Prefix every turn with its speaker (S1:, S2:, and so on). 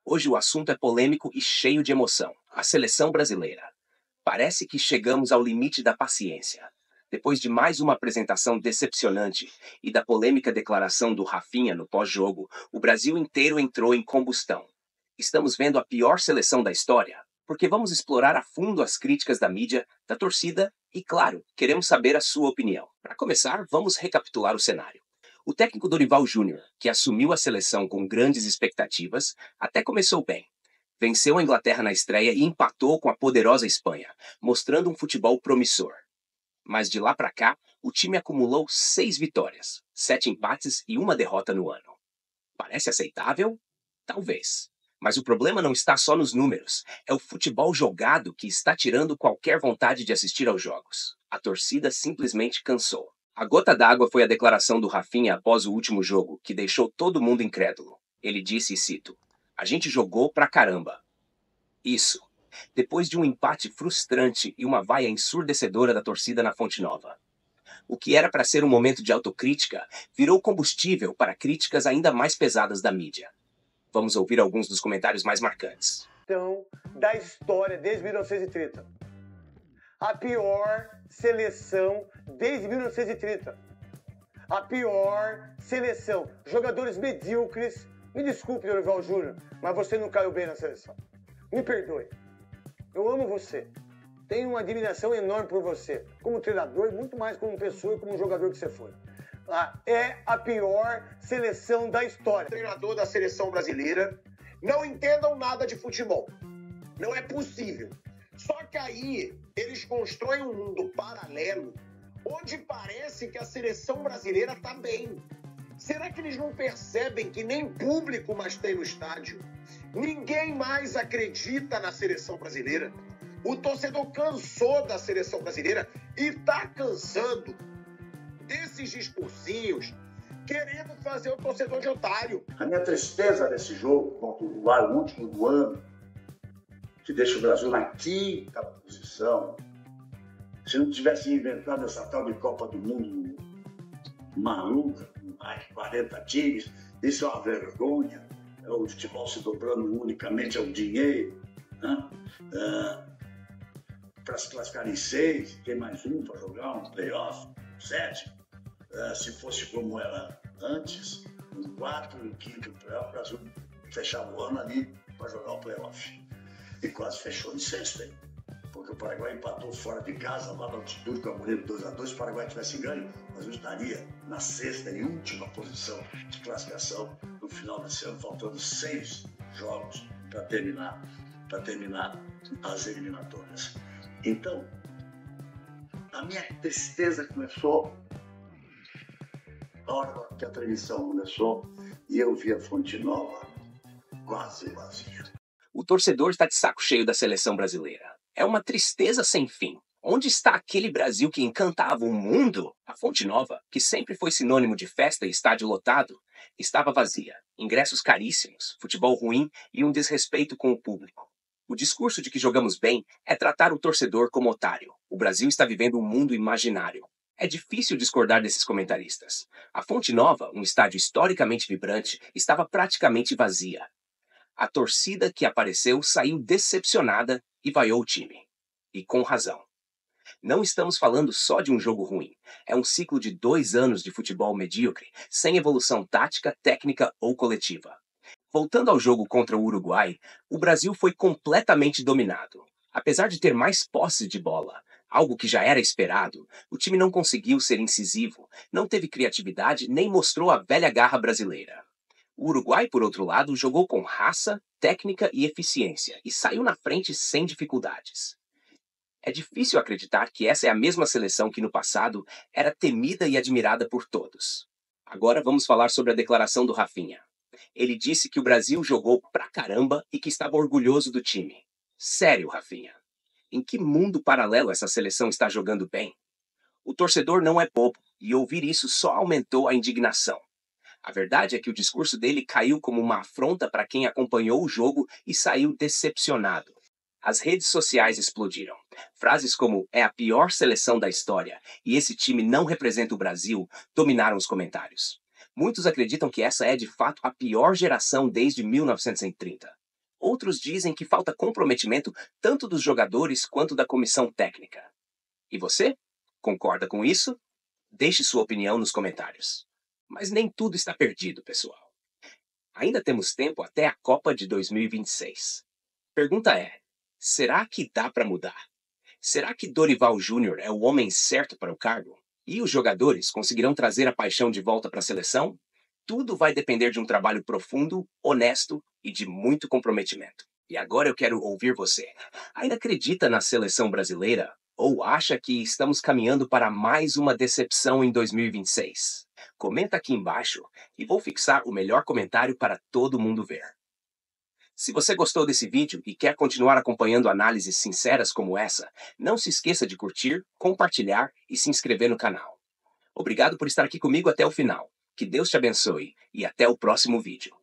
S1: Hoje o assunto é polêmico e cheio de emoção. A seleção brasileira. Parece que chegamos ao limite da paciência. Depois de mais uma apresentação decepcionante e da polêmica declaração do Rafinha no pós-jogo, o Brasil inteiro entrou em combustão. Estamos vendo a pior seleção da história, porque vamos explorar a fundo as críticas da mídia, da torcida e, claro, queremos saber a sua opinião. Para começar, vamos recapitular o cenário. O técnico Dorival Júnior, que assumiu a seleção com grandes expectativas, até começou bem. Venceu a Inglaterra na estreia e empatou com a poderosa Espanha, mostrando um futebol promissor. Mas de lá para cá, o time acumulou 6 vitórias, 7 empates e uma derrota no ano. Parece aceitável? Talvez. Mas o problema não está só nos números. É o futebol jogado que está tirando qualquer vontade de assistir aos jogos. A torcida simplesmente cansou. A gota d'água foi a declaração do Rafinha após o último jogo, que deixou todo mundo incrédulo. Ele disse, e cito, "A gente jogou pra caramba." Isso. Depois de um empate frustrante e uma vaia ensurdecedora da torcida na Fonte Nova. O que era para ser um momento de autocrítica virou combustível para críticas ainda mais pesadas da mídia. Vamos ouvir alguns dos comentários mais marcantes.
S2: Da história desde 1930. A pior seleção desde 1930. A pior seleção. Jogadores medíocres. Me desculpe, Dorival Júnior, mas você não caiu bem na seleção. Me perdoe. Eu amo você. Tenho uma admiração enorme por você. Como treinador, muito mais como pessoa e como jogador que você foi. É a pior seleção da história.
S3: Treinador da seleção brasileira não entendam nada de futebol. Não é possível. Só que aí eles constroem um mundo paralelo onde parece que a seleção brasileira está bem. Será que eles não percebem que nem público mais tem no estádio? Ninguém mais acredita na seleção brasileira. O torcedor cansou da seleção brasileira e está cansando desses discursinhos querendo fazer o torcedor de otário.
S4: A minha tristeza nesse jogo contra o Uruguai, o último do ano, que deixa o Brasil na quinta posição. Se não tivesse inventado essa tal de Copa do Mundo maluca, com mais de 40 times, isso é uma vergonha. É o futebol se dobrando unicamente ao dinheiro, né? Para se classificar em 6, tem mais um para jogar, um playoff, 7. Se fosse como era antes, no 4 e 5 playoff, o Brasil fechava o ano ali para jogar o playoff. E quase fechou em sexto, hein? Porque o Paraguai empatou fora de casa, lá na altitude, com a Moreira 2-2. Se o Paraguai tivesse ganho, o Brasil estaria na sexta e última posição de classificação no final desse ano, faltando 6 jogos para terminar as eliminatórias. Então, a minha tristeza começou na hora que a transmissão começou e eu vi a Fonte Nova quase vazia.
S1: O torcedor está de saco cheio da seleção brasileira. É uma tristeza sem fim. Onde está aquele Brasil que encantava o mundo? A Fonte Nova, que sempre foi sinônimo de festa e estádio lotado, estava vazia. Ingressos caríssimos, futebol ruim e um desrespeito com o público. O discurso de que jogamos bem é tratar o torcedor como otário. O Brasil está vivendo um mundo imaginário. É difícil discordar desses comentaristas. A Fonte Nova, um estádio historicamente vibrante, estava praticamente vazia. A torcida que apareceu saiu decepcionada e vaiou o time. E com razão. Não estamos falando só de um jogo ruim. É um ciclo de 2 anos de futebol medíocre, sem evolução tática, técnica ou coletiva. Voltando ao jogo contra o Uruguai, o Brasil foi completamente dominado. Apesar de ter mais posse de bola, algo que já era esperado, o time não conseguiu ser incisivo, não teve criatividade nem mostrou a velha garra brasileira. O Uruguai, por outro lado, jogou com raça, técnica e eficiência e saiu na frente sem dificuldades. É difícil acreditar que essa é a mesma seleção que no passado era temida e admirada por todos. Agora vamos falar sobre a declaração do Rafinha. Ele disse que o Brasil jogou pra caramba e que estava orgulhoso do time. Sério, Rafinha? Em que mundo paralelo essa seleção está jogando bem? O torcedor não é bobo e ouvir isso só aumentou a indignação. A verdade é que o discurso dele caiu como uma afronta para quem acompanhou o jogo e saiu decepcionado. As redes sociais explodiram. Frases como "é a pior seleção da história" e "esse time não representa o Brasil" dominaram os comentários. Muitos acreditam que essa é de fato a pior geração desde 1930. Outros dizem que falta comprometimento tanto dos jogadores quanto da comissão técnica. E você? Concorda com isso? Deixe sua opinião nos comentários. Mas nem tudo está perdido, pessoal. Ainda temos tempo até a Copa de 2026. Pergunta é: será que dá para mudar? Será que Dorival Júnior é o homem certo para o cargo? E os jogadores conseguirão trazer a paixão de volta para a seleção? Tudo vai depender de um trabalho profundo, honesto e de muito comprometimento. E agora eu quero ouvir você. Ainda acredita na seleção brasileira? Ou acha que estamos caminhando para mais uma decepção em 2026? Comenta aqui embaixo e vou fixar o melhor comentário para todo mundo ver. Se você gostou desse vídeo e quer continuar acompanhando análises sinceras como essa, não se esqueça de curtir, compartilhar e se inscrever no canal. Obrigado por estar aqui comigo até o final. Que Deus te abençoe e até o próximo vídeo.